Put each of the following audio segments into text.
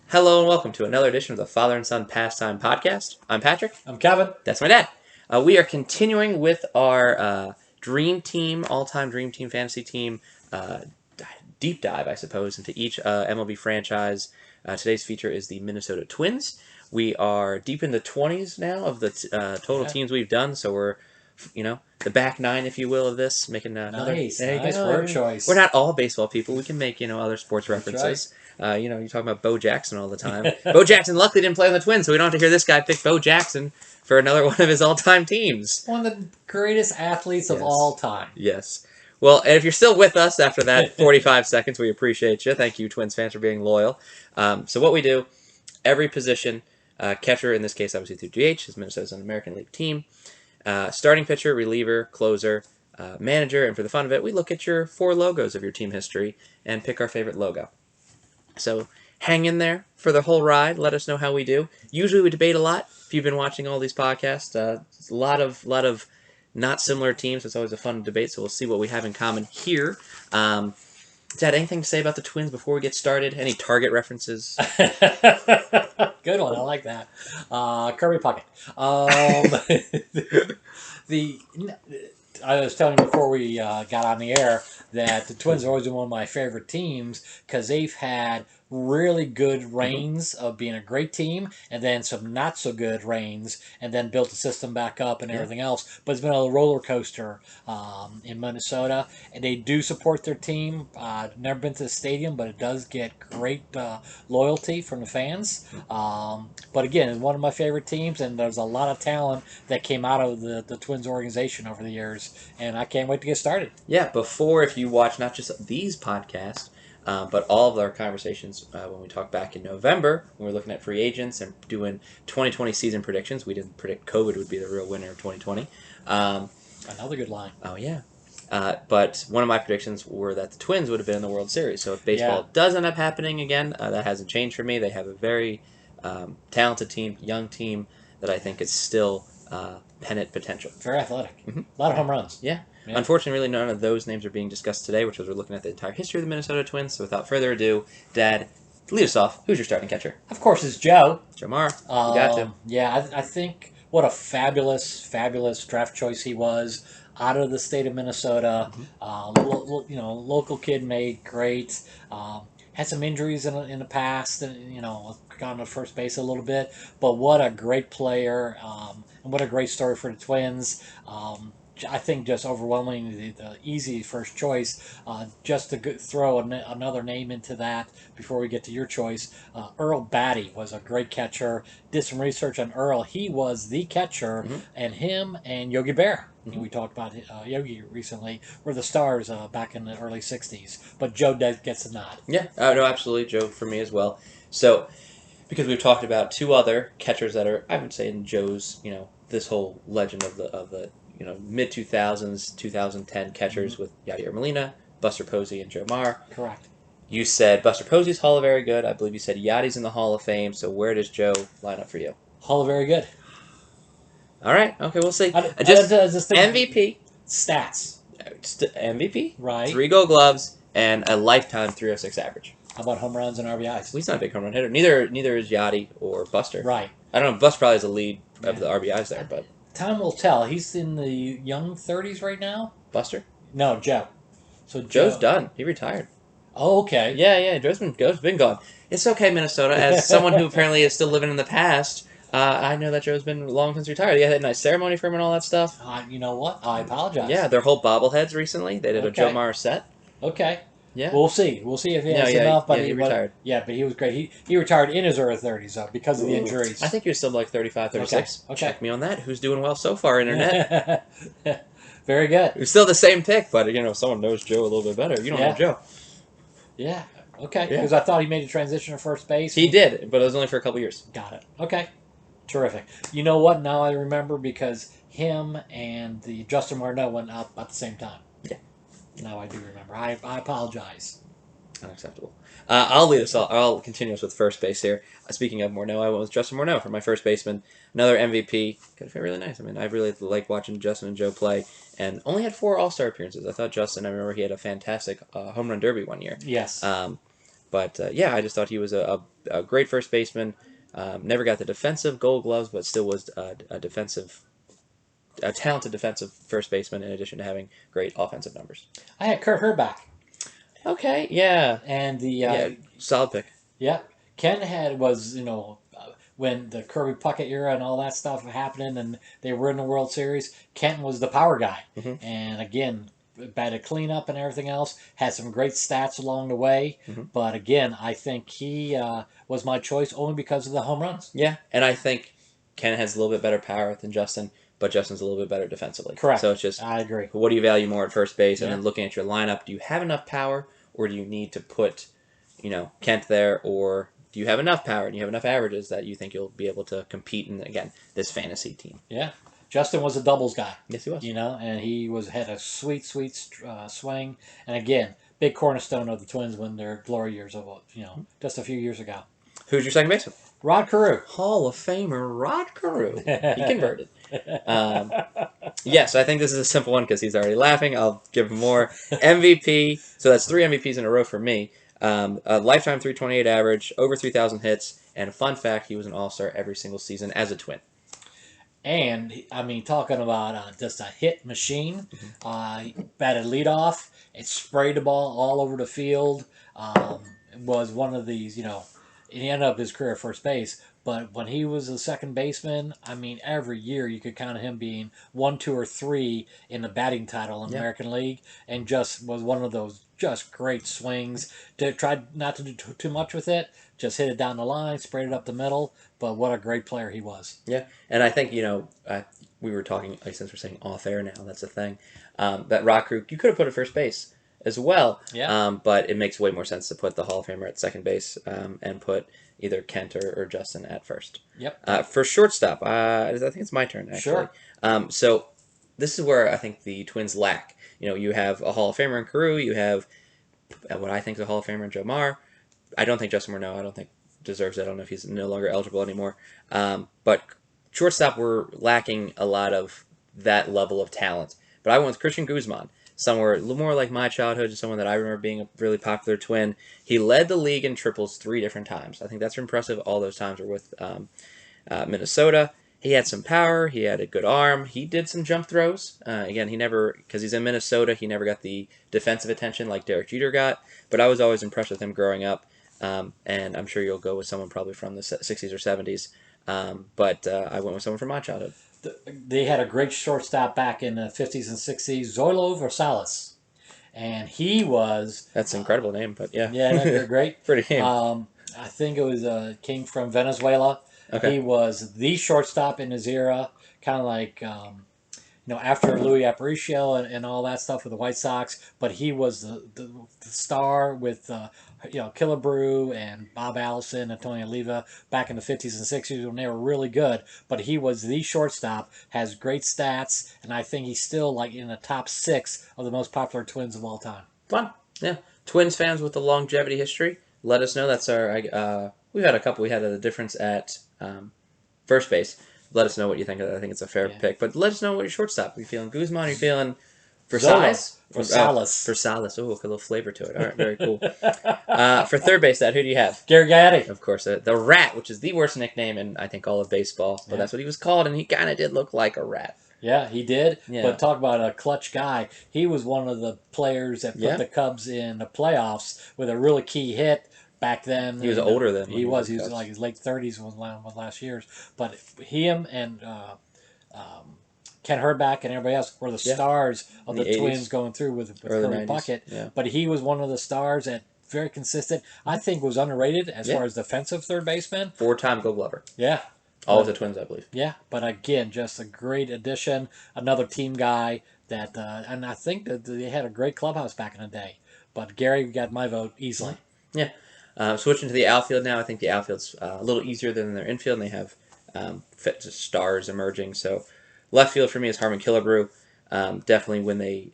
Hello and welcome to another edition of the Father and Son Pastime podcast. I'm Patrick. I'm Kevin. That's my dad. We are continuing with our dream team, all-time dream team fantasy team deep dive, I suppose, into each MLB franchise. Today's feature is the Minnesota Twins. We are deep in the 20s now of the total teams we've done, so we're the back nine, if you will, of this, making another. Nice word choice. We're not all baseball people. We can make other sports references. Right. You're talking about Bo Jackson all the time. Bo Jackson luckily didn't play on the Twins, so we don't have to hear this guy pick Bo Jackson for another one of his all-time teams. One of the greatest athletes of all time. Yes. Well, and if you're still with us after that 45 seconds, we appreciate you. Thank you, Twins fans, for being loyal. So what we do, every position, catcher, in this case, obviously through DH, is Minnesota's an American League team. Starting pitcher, reliever, closer, manager, and for the fun of it, we look at your 4 logos of your team history and pick our favorite logo. So hang in there for the whole ride. Let us know how we do. Usually we debate a lot. If you've been watching all these podcasts, it's a lot of not similar teams. It's always a fun debate, so we'll see what we have in common here. Dad, anything to say about the Twins before we get started? Any Target references? Good one. I like that. Kirby Puckett. I was telling you before we got on the air that the Twins have always been one of my favorite teams because they've had really good reigns of being a great team and then some not so good reigns and then built the system back up and everything else. But it's been a roller coaster in Minnesota, and they do support their team. Never been to the stadium, but it does get great loyalty from the fans. But again, one of my favorite teams, and there's a lot of talent that came out of the Twins organization over the years, and I can't wait to get started. Yeah, before, if you watch not just these podcasts, but all of our conversations when we talked back in November, when we were looking at free agents and doing 2020 season predictions. We didn't predict COVID would be the real winner of 2020. Another good line. Oh, yeah. But one of my predictions were that the Twins would have been in the World Series. So if baseball does end up happening again, that hasn't changed for me. They have a very talented team, young team, that I think is still pennant potential. Very athletic. Mm-hmm. A lot of home runs. Yeah. Unfortunately, really none of those names are being discussed today, which was we're looking at the entire history of the Minnesota Twins. So without further ado, Dad, lead us off. Who's your starting catcher? Of course, it's Joe. Joe Mauer. You got to. Yeah, I think what a fabulous draft choice he was out of the state of Minnesota. Mm-hmm. Local kid made great. Had some injuries in the past, and gone to first base a little bit. But what a great player, and what a great story for the Twins. I think just overwhelmingly the easy first choice. Just to throw another name into that before we get to your choice, Earl Batty was a great catcher. Did some research on Earl. He was the catcher, mm-hmm. and him and Yogi Berra. Mm-hmm. We talked about Yogi recently, were the stars back in the early 60s. But Joe gets a nod. Yeah, no, absolutely. Joe for me as well. So, because we've talked about 2 other catchers that are, I would say, in Joe's, this whole legend of the mid 2000s, 2010 catchers, mm-hmm. with Yadier Molina, Buster Posey, and Joe Mauer. Correct. You said Buster Posey's Hall of Very Good. I believe you said Yadi's in the Hall of Fame. So where does Joe line up for you? Hall of Very Good. All right. Okay, we'll see. Just MVP. Stats. MVP. Right. 3 Gold Gloves and a lifetime 306 average. How about home runs and RBIs? Well, he's not a big home run hitter. Neither is Yadi or Buster. Right. I don't know. Buster probably has a lead of the RBIs there, but time will tell. He's in the young 30s right now. Buster? No, Joe. So Joe's done. He retired. Oh, okay. Yeah. Joe's been gone. It's okay, Minnesota. As someone who apparently is still living in the past, I know that Joe's been long since retired. They had a nice ceremony for him and all that stuff. You know what? I apologize. Yeah, their whole bobbleheads recently. They did a Joe Mauer set. Okay. Yeah. We'll see. We'll see if he has enough. But he retired. But he was great. He retired in his early 30s because of the injuries. I think he was still like 35, 36. Okay. Check me on that. Who's doing well so far, Internet? Very good. It's still the same pick, but if someone knows Joe a little bit better, you don't know Joe. Yeah. Okay. Because I thought he made a transition to first base. He did, but it was only for a couple years. Got it. Okay. Terrific. You know what? Now I remember because him and the Justin Morneau went up at the same time. Yeah. Now I do remember. I apologize. Unacceptable. I'll lead us. I'll continue us with first base here. Speaking of Morneau, I went with Justin Morneau for my first baseman. Another MVP. Could feel really nice. I mean, I really like watching Justin and Joe play, and only had 4 All-Star appearances. I thought Justin. I remember he had a fantastic home run derby one year. Yes. But yeah, I just thought he was a great first baseman. Never got the defensive Gold Gloves, but still was a talented defensive first baseman in addition to having great offensive numbers. I had Kurt Hrbek, Okay, yeah, and yeah, solid pick. yeah, Ken was when the Kirby Puckett era and all that stuff were happening, and they were in the World Series. Kenton was the power guy, Mm-hmm. and again, batted cleanup and everything else. Had some great stats along the way, Mm-hmm. but again, I think he was my choice only because of the home runs. Yeah, and I think Ken has a little bit better power than Justin, but Justin's a little bit better defensively. Correct. So it's just, I agree. what do you value more at first base? And Yeah. then looking at your lineup, do you have enough power, or do you need to put, Kent there, or do you have enough power and you have enough averages that you think you'll be able to compete in, again, this fantasy team? Yeah. Justin was a doubles guy. Yes, he was. And he had a sweet swing. And again, big cornerstone of the Twins when their glory years of just a few years ago. Who's your second baseman? Rod Carew. Hall of Famer Rod Carew. He converted. Yes, I think this is a simple one because he's already laughing. I'll give him more. MVP. So that's 3 MVPs in a row for me. A lifetime 328 average, over 3,000 hits, and a fun fact, he was an All-Star every single season as a Twin. And, I mean, talking about just a hit machine, batted leadoff, it sprayed the ball all over the field, was one of these, he ended up his career at first base, but when he was a second baseman, I mean, every year you could count him being 1, 2, or 3 in the batting title in the American League, and just was one of those just great swings. Tried not to do too much with it, just hit it down the line, sprayed it up the middle, but what a great player he was. Yeah, and I think, we were talking, since we're saying off air now, that's a thing, that Rod Carew, you could have put at first base as well, but it makes way more sense to put the Hall of Famer at second base and put either Kent or Justin at first. Yep. For shortstop, I think it's my turn, actually. Sure. So this is where I think the Twins lack. You have a Hall of Famer in Carew, you have what I think is a Hall of Famer in Jomar. I don't think Justin Morneau, I don't think deserves it. I don't know if he's no longer eligible anymore. But shortstop, we're lacking a lot of that level of talent. But I went with Christian Guzman, somewhere a little more like my childhood, someone that I remember being a really popular Twin. He led the league in triples 3 different times. I think that's impressive. All those times were with Minnesota. He had some power. He had a good arm. He did some jump throws. Again, he never, because he's in Minnesota, he never got the defensive attention like Derek Jeter got. But I was always impressed with him growing up. And I'm sure you'll go with someone probably from the 60s or 70s. But I went with someone from my childhood. They had a great shortstop back in the 50s and 60s, Zoilo Versalles. And he was... That's an incredible name, but yeah. Yeah, they're great. Pretty name. I think it was came from Venezuela. Okay. He was the shortstop in his era, kind of like... after Louis Aparicio and all that stuff with the White Sox, but he was the star with Killebrew and Bob Allison and Tony Oliva back in the 50s and 60s when they were really good. But he was the shortstop, has great stats, and I think he's still like in the top 6 of the most popular Twins of all time. Fun, yeah. Twins fans with the longevity history, let us know. That's our. We've had a couple. We had a difference at first base. Let us know what you think of that. I think it's a fair pick. But let us know what your shortstop. Are you feeling Guzman? Are you feeling Versalles? Versalles. Oh, a little flavor to it. All right, very cool. For third base, who do you have? Gary Gaetti. Of course, the Rat, which is the worst nickname in, I think, all of baseball. But that's what he was called, and he kind of did look like a rat. Yeah, he did. Yeah. But talk about a clutch guy. He was one of the players that put the Cubs in the playoffs with a really key hit. Back then, he was older than he was. He was like his late 30s was last year's. But him and Ken Hrbek and everybody else were the stars of the 80s. Twins going through with Kirby Puckett. Yeah. But he was one of the stars that very consistent. I think was underrated as far as defensive third baseman. 4-time Gold Glover. Yeah. All of the Twins, I believe. Yeah, but again, just a great addition. Another team guy that, and I think that they had a great clubhouse back in the day. But Gary got my vote easily. Yeah. Switching to the outfield now, I think the outfield's a little easier than their infield, and they have stars emerging. So left field for me is Harmon Killebrew. Definitely when they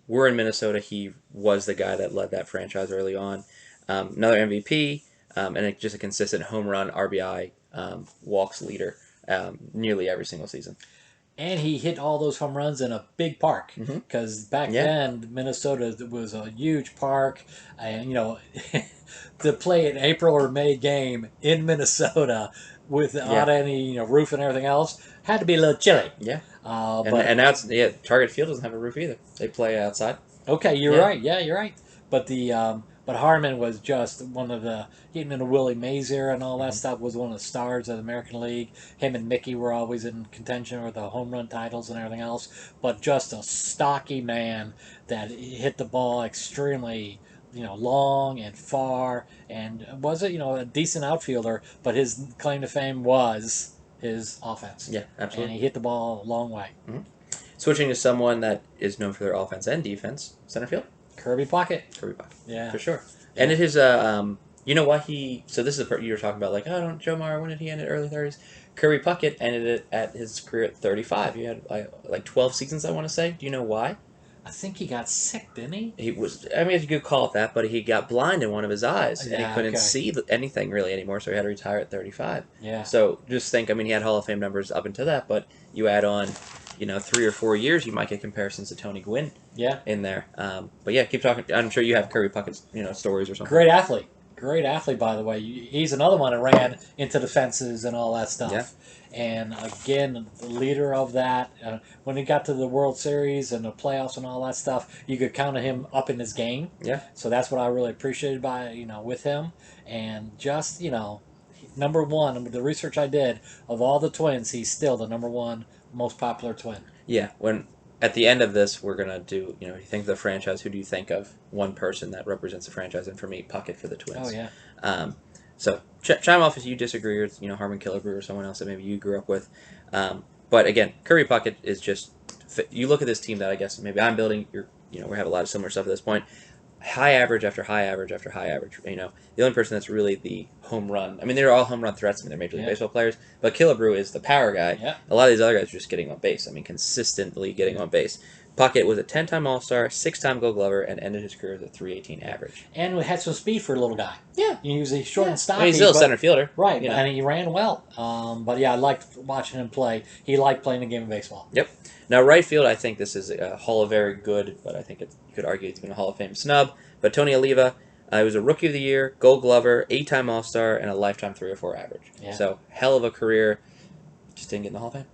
were in Minnesota, he was the guy that led that franchise early on. Another MVP, and just a consistent home run, RBI, walks leader nearly every single season. and he hit all those home runs in a big park because back Yeah. then Minnesota was a huge park, and to play an April or May game in Minnesota without any roof and everything else had to be a little chilly. Yeah. But And now it's Target Field doesn't have a roof either. They play outside. okay, you're Yeah. right. Yeah, you're right. But but Harmon was just one of the getting into Willie Mays era and all that stuff was one of the stars of the American League. Him and Mickey were always in contention with the home run titles and everything else. But just a stocky man that hit the ball extremely long and far, and was a decent outfielder. But his claim to fame was his offense. Yeah, absolutely. And he hit the ball a long way. Switching to someone that is known for their offense and defense, center field. Kirby Puckett. Kirby Puckett. Yeah. For sure. And it is you know what so this is the part you were talking about, like, oh, don't Joe Mauer, when did he end at early 30s? Kirby Puckett ended it at his career at 35. He had like 12 seasons, I want to say. Do you know why? I think he got sick, didn't he? He was, I mean, you could call it that, but he got blind in one of his eyes, and he couldn't see anything really anymore, so he had to retire at 35. Yeah. So just think, I mean, he had Hall of Fame numbers up until that, but you add on 3 or 4 years, you might get comparisons to Tony Gwynn in there. But yeah, keep talking. I'm sure you have Kirby Puckett's stories or something. Great athlete, by the way. He's another one that ran into the fences and all that stuff. Yeah. And again, the leader of that. When he got to the World Series and the playoffs and all that stuff, you could count him up in his game. Yeah. So that's what I really appreciated with him. And just number one, the research I did of all the twins, he's still the number one most popular twin. Yeah. When at the end of this, we're gonna do. You think of the franchise. Who do you think of one person that represents the franchise? And for me, Puckett for the Twins. Oh yeah. So chime off if you disagree with Harmon Killebrew or someone else that maybe you grew up with. But again, Kirby Puckett is just. You look at this team that I guess maybe I'm building. We have a lot of similar stuff at this point. High average after high average after high average. The only person that's really the home run. I mean, they're all home run threats. I mean, they're Major League Baseball players. But Killebrew is the power guy. Yeah. A lot of these other guys are just getting on base. I mean, consistently getting on base. Puckett was a 10-time All-Star, 6-time Gold Glover, and ended his career with a .318 average. And we had some speed for a little guy. Yeah. He was short and stocky. I mean, he's still a center fielder. Right, and he ran well. But yeah, I liked watching him play. He liked playing the game of baseball. Yep. Now, right field, I think this is a Hall of Very good, but I think you could argue it's been a Hall of Fame snub. But Tony Oliva, he was a Rookie of the Year, Gold Glover, 8-time All-Star, and a lifetime 304 average. Yeah. So, hell of a career. Just didn't get in the Hall of Fame.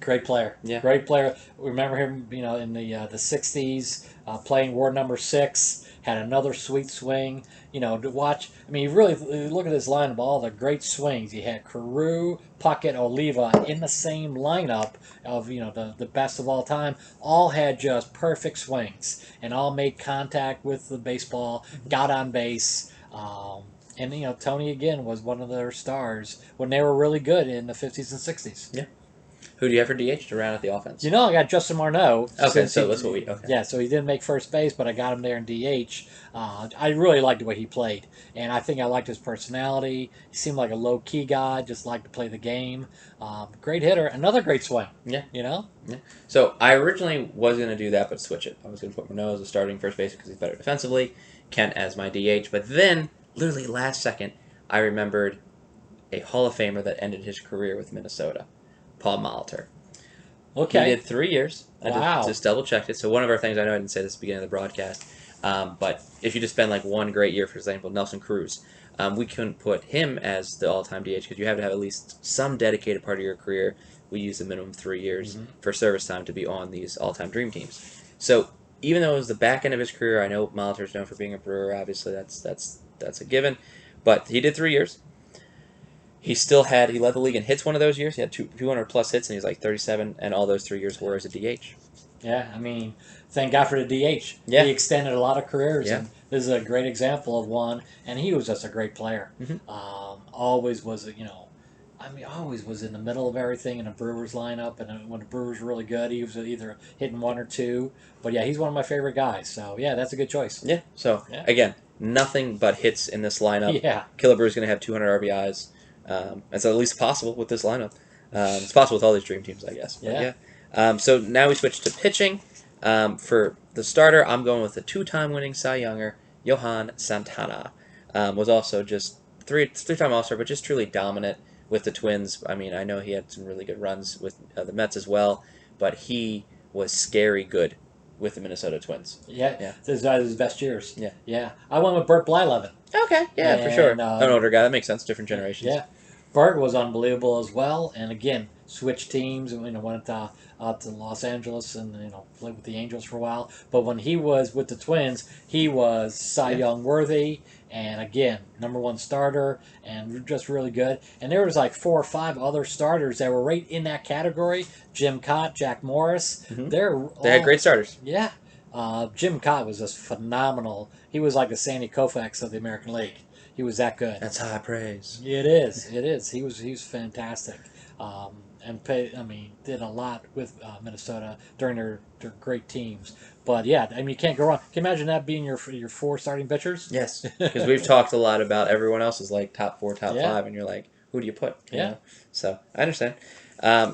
Great player. Yeah. Great player. Remember him, in the 60s, playing Ward number 6, had another sweet swing. To watch, I mean, you really look at this lineup, all the great swings. You had Carew, Puckett, Oliva in the same lineup of, the best of all time. All had just perfect swings and all made contact with the baseball, got on base. And, Tony, again, was one of their stars when they were really good in the 50s and 60s. Yeah. Who do you have for DH to round out the offense? I got Justin Morneau. Okay, so that's what we... Okay. Yeah, so he didn't make first base, but I got him there in DH. I really liked the way he played, and I think I liked his personality. He seemed like a low-key guy, just liked to play the game. Great hitter. Another great swing. Yeah. Yeah. So I originally was going to do that, but switch it. I was going to put Morneau as a starting first base because he's better defensively, Kent as my DH, but then, literally last second, I remembered a Hall of Famer that ended his career with Minnesota. Paul Molitor. Okay. He did 3 years. Wow. I just double-checked it. So one of our things, I know I didn't say this at the beginning of the broadcast, but if you just spend like one great year, for example, Nelson Cruz, we couldn't put him as the all-time DH because you have to have at least some dedicated part of your career. We use a minimum 3 years for service time to be on these all-time dream teams. So even though it was the back end of his career, I know Molitor's known for being a Brewer. Obviously, that's a given. But he did 3 years. He led the league in hits one of those years. He had 200 plus hits, and he was like 37, and all those 3 years were as a DH. Yeah, I mean, thank God for the DH. Yeah. He extended a lot of careers, Yeah. and this is a great example of one. And he was just a great player. Always was, always was in the middle of everything in the Brewers lineup. And when the Brewers were really good, he was either hitting 1 or 2. But yeah, he's one of my favorite guys. So yeah, that's a good choice. Yeah. So again, nothing but hits in this lineup. Yeah. Killebrew's going to have 200 RBIs. It's at least possible with this lineup. It's possible with all these dream teams, I guess. But yeah. So now we switch to pitching. For the starter, I'm going with the 2-time winning Cy Younger, Johan Santana. Was also just three-time All-Star, but just truly dominant with the Twins. I mean, I know he had some really good runs with the Mets as well, but he was scary good with the Minnesota Twins. Yeah. Those are his best years. Yeah. Yeah. I went with Bert Blyleven. Okay, yeah, for sure. And, An older guy, that makes sense. Different generations. Yeah. Bert was unbelievable as well, and again, switched teams and went out to Los Angeles and played with the Angels for a while. But when he was with the Twins, he was Cy Young worthy, and again, #1 starter, and just really good. And there was like 4 or 5 other starters that were right in that category. Jim Cott, Jack Morris. Mm-hmm. They had great starters. Yeah. Jim Cott was just phenomenal. He was like the Sandy Koufax of the American League. He was that good. That's high praise. It is. It is. He was fantastic, did a lot with Minnesota during their great teams. But yeah, I mean, you can't go wrong. Can you imagine that being your 4 starting pitchers? Yes, because we've talked a lot about everyone else's like top 4, top 5, and you're like, who do you put? You know? So I understand. Then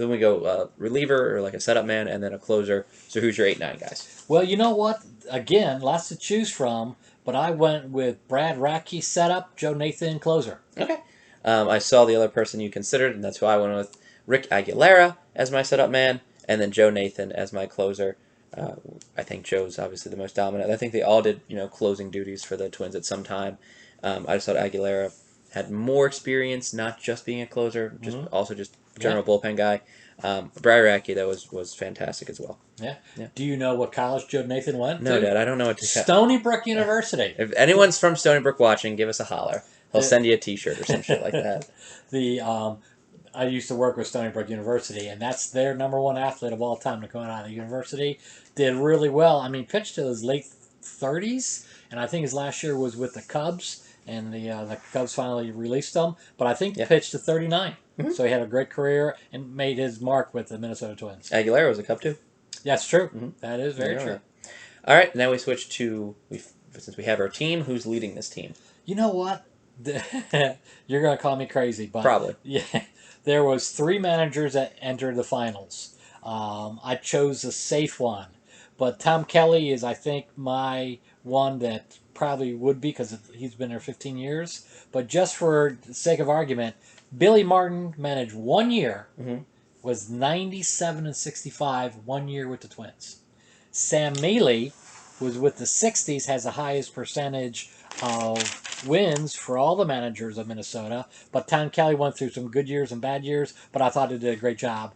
we go reliever or like a setup man, and then a closer. So who's your 8-9 guys? Well, you know what? Again, lots to choose from. But I went with Brad Radke setup, Joe Nathan closer. Okay. I saw the other person you considered, and that's who I went with. Rick Aguilera as my setup man, and then Joe Nathan as my closer. I think Joe's obviously the most dominant. I think they all did, closing duties for the Twins at some time. I just thought Aguilera had more experience, not just being a closer, also just general bullpen guy. Brad Radke, though, was fantastic as well. Yeah. Do you know what college Joe Nathan went to? No, Dad, I don't know what to Stony Brook University. If anyone's from Stony Brook watching, give us a holler. He'll send you a T-shirt or some shit like that. I used to work with Stony Brook University, and that's their #1 athlete of all time to come out of the university. Did really well. I mean, pitched to his late 30s, and I think his last year was with the Cubs, and the Cubs finally released him. But I think pitched to 39. Mm-hmm. So he had a great career and made his mark with the Minnesota Twins. Aguilera was a Cub too. That's true. Mm-hmm. That is very true. All right, now we switch to, since we have our team, who's leading this team? You know what? You're going to call me crazy, but probably. Yeah, there was 3 managers that entered the finals. I chose a safe one, but Tom Kelly is, I think, my one that probably would be because he's been there 15 years. But just for the sake of argument, Billy Martin managed 1 year, was 97-65 1 year with the Twins. Sam Mealy was with the 60s, has the highest percentage of wins for all the managers of Minnesota. But Tom Kelly went through some good years and bad years, but I thought he did a great job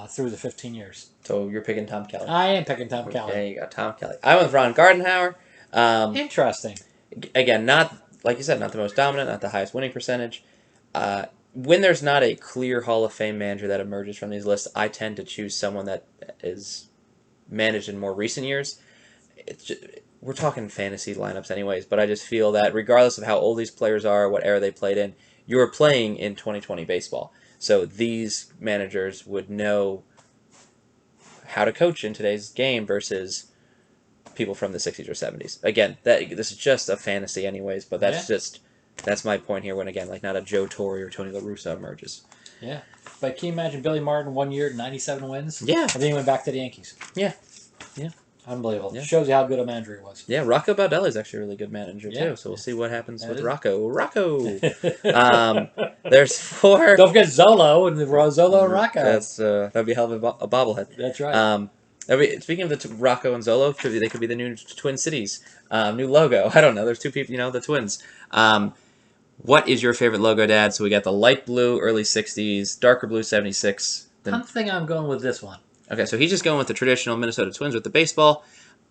through the 15 years. So you're picking Tom Kelly. I am picking Tom Kelly. There you go, Tom Kelly. I went with Ron Gardenhauer. Interesting. Again, not, like you said, not the most dominant, not the highest winning percentage. When there's not a clear Hall of Fame manager that emerges from these lists, I tend to choose someone that is managed in more recent years. We're talking fantasy lineups anyways, but I just feel that regardless of how old these players are, what era they played in, you're playing in 2020 baseball. So these managers would know how to coach in today's game versus people from the 60s or 70s. Again, this is just a fantasy anyways, but that's my point here when, again, like not a Joe Torre or Tony La Russa emerges. Yeah. But can you imagine Billy Martin 1 year, 97 wins? Yeah. And then he went back to the Yankees. Yeah. Unbelievable. Yeah. Shows you how good a manager he was. Yeah, Rocco Baldelli is actually a really good manager too. So we'll see what happens with Rocco. There's 4. Don't forget Zoilo and Zoilo and Rocco. That'd be a hell of a bobblehead. That's right. Speaking of the Rocco and Zoilo, they could be the new Twin Cities, new logo. I don't know. There's 2 people, the Twins. What is your favorite logo, Dad? So we got the light blue, early 60s, darker blue, 76. I'm thinking I'm going with this one. Okay, so he's just going with the traditional Minnesota Twins with the baseball.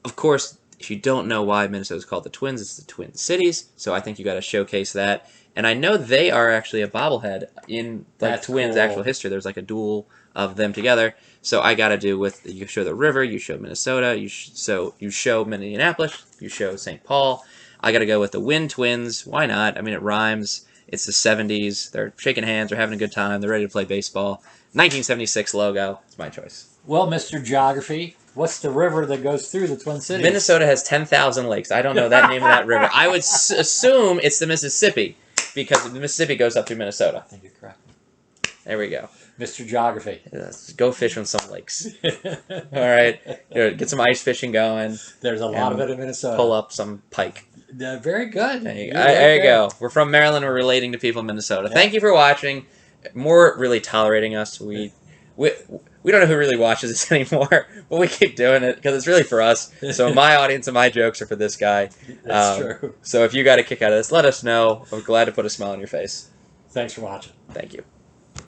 Of course, if you don't know why Minnesota's called the Twins, it's the Twin Cities. So I think you got to showcase that. And I know they are actually a bobblehead in Twins' actual history. There's like a duel of them together. So I got to do with, you show the river, you show Minnesota, you show Minneapolis, you show St. Paul. I got to go with the Wind Twins. Why not? I mean, it rhymes. It's the 70s. They're shaking hands. They're having a good time. They're ready to play baseball. 1976 logo. It's my choice. Well, Mr. Geography, what's the river that goes through the Twin Cities? Minnesota has 10,000 lakes. I don't know that name of that river. I would assume it's the Mississippi because the Mississippi goes up through Minnesota. I think you're correct. There we go. Mr. Geography. Let's go fish on some lakes. All right. Get some ice fishing going. There's a lot of it in Minnesota. Pull up some pike. Very good. There you, You're very there you good. go. We're from Maryland. We're relating to people in Minnesota. Yeah. Thank you for watching. More really tolerating us. We don't know who really watches this anymore, but we keep doing it because it's really for us. So my audience and my jokes are for this guy. That's true. So if you got a kick out of this, let us know. I'm glad to put a smile on your face. Thanks for watching. Thank you.